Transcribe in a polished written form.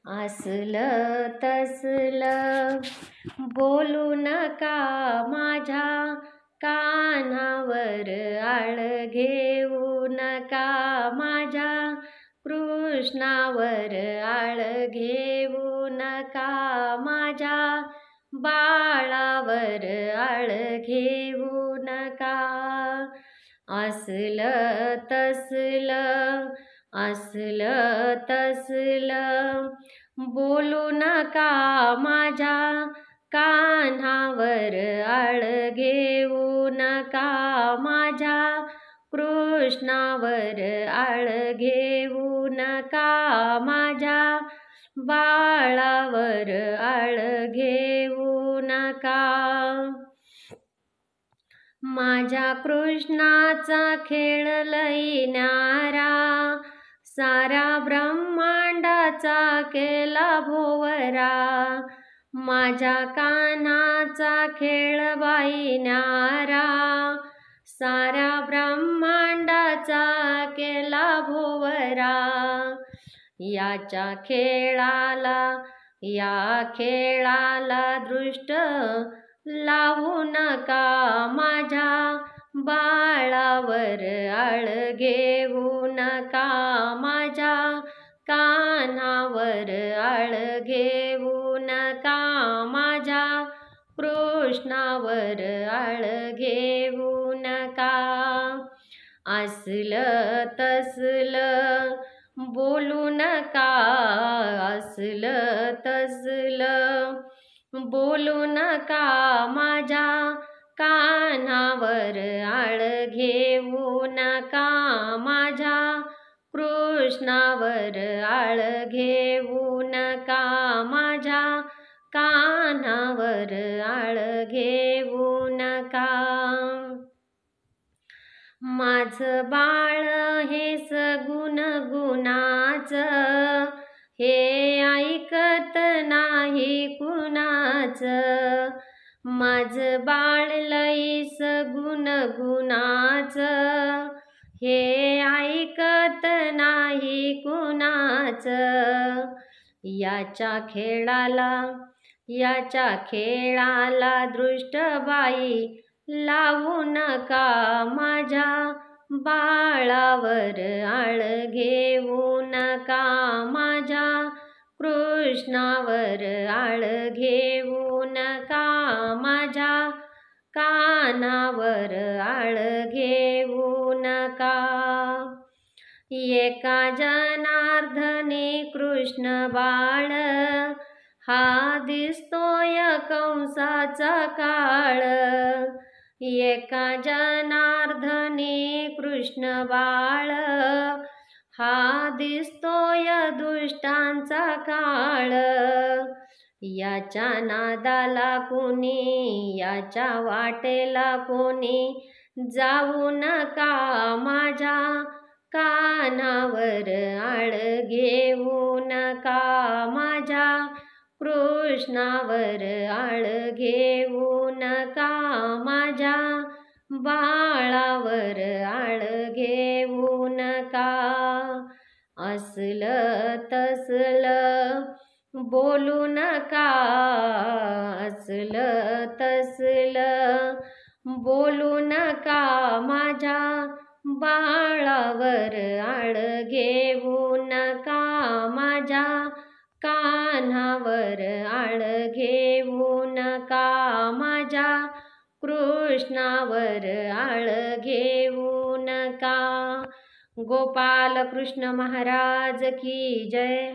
असलं तसलं बोलू नका माझ्या कानावर, आळ घेऊ नका माझ्या कृष्णावर, आळ घेऊ नका माझ्या बाळावर, आळ घेऊ नका. असलं तसलं बोलू नका माझ्या कान्हावर, आळ घेऊ नका माझ्या कृष्णावर, आळ घेऊ नका माझ्या बाळावर, आळ घेऊ नका. माझ्या कृष्णाचा खेळ लई न्यारा, साऱ्या ब्रह्मांडाचा केला भोवरा. माझ्या कान्हाचा खेळ बाई न्यारा, साऱ्या ब्रह्मांडाचा केला भोवरा. या खेळाला दृष्ट लावू नका माझ्या बाळावर, आळ घेऊ नका माझ्या कान्हावर, आळ घेऊ नका माझ्या कृष्णावर, आळ घेऊ नका. असलं तसलं बोलू नका, असलं तसलं बोलू नका माझ्या कान्हावर, आळ घेऊ नका माझ्या कृष्णावर, आळ घेऊ नका माझ्या कान्हावर, आळ घेऊ नका. माझं बाळ हे सगुण गुणाचं, हे ऐकत नाही कुणाचं. माझं बाळ लई सगुण गुणाचं, हे ऐकत नाही कुणाचं. याच्या खेळाला दृष्ट बाई लावू नका माझ्या बाळावर, आळ घेऊ नका माझ्या कृष्णावर, आळ घेऊ नका माझ्या कान्हावर, आळ घेऊ नका. एका जनार्दनी कृष्ण बाळ, हा दिसतोय कंसाचा काळ. एका जनार्दनी कृष्ण बाळ, हा दिसतोय दुष्टांचा काळ. याच्या नादाला कोणी, याच्या वाटेला कोणी जाऊ नका माझ्या कान्हावर, आळ घेऊ नका माझ्या कृष्णावर, आळ घेऊ नका माझ्या बाळावर, आळ घेऊ नका. असलं तसलं बोलू नका, असलं तसलं बोलू नका माझ्या बाळावर, आळ घेऊ नका माझ्या कान्हावर, आळ घेऊ नका माझ्या कृष्णावर, आळ घेऊ नका. गोपाल कृष्ण महाराज की जय.